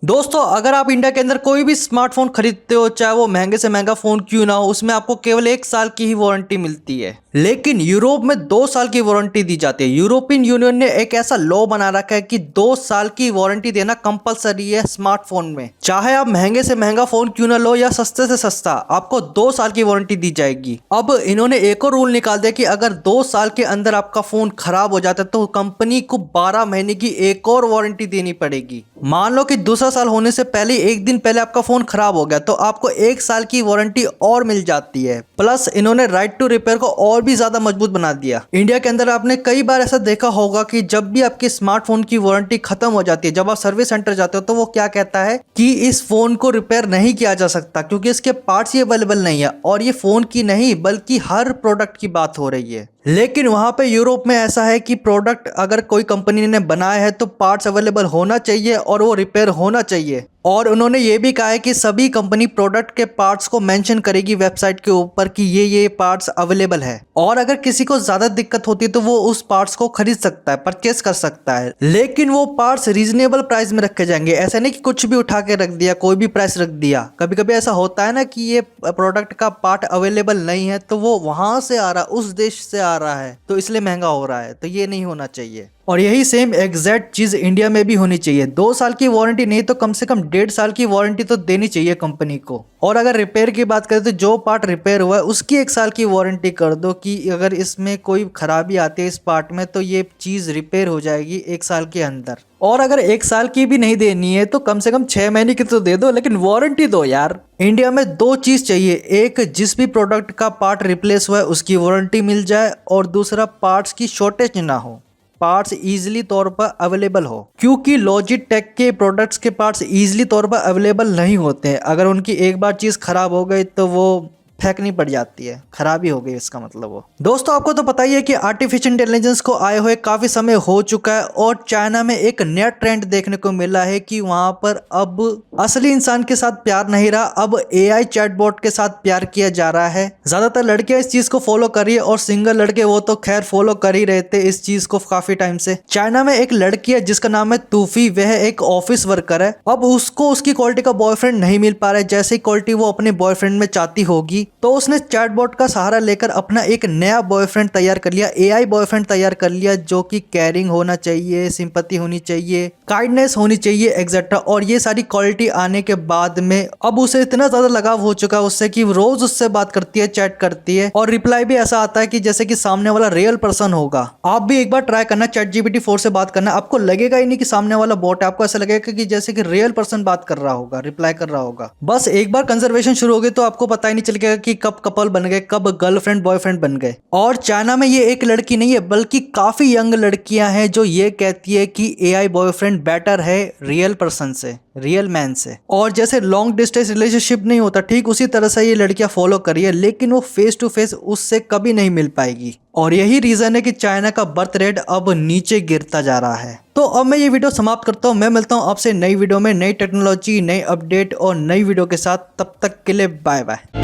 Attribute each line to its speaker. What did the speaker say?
Speaker 1: दोस्तों, अगर आप इंडिया के अंदर कोई भी स्मार्टफोन खरीदते हो, चाहे वो महंगे से महंगा फोन क्यों ना हो, उसमें आपको केवल 1 साल की ही वारंटी मिलती है। लेकिन यूरोप में 2 साल की वारंटी दी जाती है। यूरोपियन यूनियन ने एक ऐसा लॉ बना रखा है कि 2 साल की वारंटी देना कंपलसरी है स्मार्टफोन में। चाहे आप महंगे से महंगा फोन क्यों ना लो या सस्ते से सस्ता, आपको 2 साल की वारंटी दी जाएगी। अब इन्होंने एक और रूल निकाल दिया कि अगर 2 साल के अंदर आपका फोन खराब हो जाता है तो कंपनी को 12 महीने की एक और वारंटी देनी पड़ेगी। मान लो कि दूसरा साल होने से पहले 1 दिन पहले आपका फोन खराब हो गया तो आपको 1 साल की वारंटी और मिल जाती है। प्लस इन्होंने राइट टू रिपेयर को और भी ज्यादा मजबूत बना दिया। इंडिया के अंदर आपने कई बार ऐसा देखा होगा कि जब भी आपके स्मार्टफोन की वारंटी खत्म हो जाती है, जब आप सर्विस सेंटर जाते हो तो वो क्या कहता है कि इस फोन को रिपेयर नहीं किया जा सकता क्योंकि इसके पार्ट्स ही अवेलेबल नहीं है। और ये फोन की नहीं बल्कि हर प्रोडक्ट की बात हो रही है। लेकिन वहां पे यूरोप में ऐसा है कि प्रोडक्ट अगर कोई कंपनी ने बनाया है तो पार्ट्स अवेलेबल होना चाहिए और वो रिपेयर होना चाहिए। और उन्होंने ये भी कहा है कि सभी कंपनी प्रोडक्ट के पार्ट्स को मेंशन करेगी वेबसाइट के ऊपर कि ये पार्ट्स अवेलेबल है। और अगर किसी को ज्यादा दिक्कत होती है तो वो उस पार्ट्स को खरीद सकता है, परचेस कर सकता है। लेकिन वो पार्ट्स रीजनेबल प्राइस में रखे जाएंगे। ऐसा नहीं कि कुछ भी उठा के रख दिया, कोई भी प्राइस रख दिया। कभी कभी ऐसा होता है ना कि ये प्रोडक्ट का पार्ट अवेलेबल नहीं है तो वो वहां से आ रहा है, उस देश से आ रहा है, तो इसलिए महंगा हो रहा है। तो ये नहीं होना चाहिए। और यही सेम एग्जैक्ट चीज इंडिया में भी होनी चाहिए। 2 साल की वारंटी नहीं तो कम से कम 1.5 साल की वारंटी तो देनी चाहिए कंपनी को। और अगर रिपेयर की बात करें तो जो पार्ट रिपेयर हुआ है उसकी 1 साल की वारंटी कर दो कि अगर इसमें कोई खराबी आती है इस पार्ट में तो ये चीज रिपेयर हो जाएगी 1 साल के अंदर। और अगर 1 साल की भी नहीं देनी है तो कम से कम 6 महीने की तो दे दो, लेकिन वारंटी दो यार। इंडिया में 2 चीज चाहिए, एक जिस भी प्रोडक्ट का पार्ट रिप्लेस हुआ है उसकी वारंटी मिल जाए और दूसरा पार्ट्स की शॉर्टेज ना हो, पार्ट्स इजीली तौर पर अवेलेबल हो। क्योंकि लॉजिटेक के प्रोडक्ट्स के पार्ट्स इजीली तौर पर अवेलेबल नहीं होते हैं। अगर उनकी एक बार चीज़ खराब हो गई तो वो फेंकनी पड़ जाती है, खराबी हो गई इसका मतलब वो। दोस्तों, आपको तो पता ही है कि आर्टिफिशियल इंटेलिजेंस को आए हुए काफी समय हो चुका है और चाइना में एक नया ट्रेंड देखने को मिला है कि वहां पर अब असली इंसान के साथ प्यार नहीं रहा, अब एआई चैटबॉट के साथ प्यार किया जा रहा है। ज्यादातर लड़कियां इस चीज को फॉलो कर रही है और सिंगल लड़के वो तो खैर फॉलो कर ही रहे थे इस चीज को काफी टाइम से। चाइना में एक लड़की है जिसका नाम है तूफी, वह एक ऑफिस वर्कर है। अब उसको उसकी क्वालिटी का बॉयफ्रेंड नहीं मिल पा रहा है जैसी क्वालिटी वो अपने बॉयफ्रेंड में चाहती होगी, तो उसने चैटबॉट का सहारा लेकर अपना एक नया बॉयफ्रेंड तैयार कर लिया, एआई बॉयफ्रेंड तैयार कर लिया जो कि केयरिंग होना चाहिए, सिंपैथी होनी चाहिए, काइंडनेस होनी चाहिए एक्सेट्रा। और ये सारी क्वालिटी आने के बाद में अब उसे इतना ज्यादा लगाव हो चुका है उससे कि रोज उससे बात करती है, चैट करती है और रिप्लाई भी ऐसा आता है कि जैसे कि सामने वाला रियल पर्सन होगा। आप भी एक बार ट्राई करना ChatGPT 4 से बात करना, आपको लगेगा ही नहीं कि सामने वाला बॉट है, आपको ऐसा लगेगा कि जैसे कि रियल पर्सन बात कर रहा होगा, रिप्लाई कर रहा होगा। बस एक बार कंजर्वेशन शुरू हो गई तो आपको पता ही नहीं चलेगा कि कब कपल बन गए, कब गर्लफ्रेंड बॉयफ्रेंड बन गए। और चाइना में ये एक लड़की नहीं है बल्कि काफी यंग लड़कियां हैं जो ये कहती है कि एआई बॉयफ्रेंड बेटर है रियल पर्सन से, रियल मैन से। और जैसे लॉन्ग डिस्टेंस रिलेशनशिप नहीं होता, ठीक उसी तरह से ये लड़कियां फॉलो कर रही है, लेकिन वो फेस टू फेस उससे कभी नहीं मिल पाएगी। और यही रीजन है कि चाइना का बर्थ रेट अब नीचे गिरता जा रहा है। तो अब मैं ये वीडियो समाप्त करता हूँ। मैं मिलता हूँ आपसे नई वीडियो में, नई टेक्नोलॉजी, नई अपडेट और नई वीडियो के साथ। तब तक के लिए बाय बाय।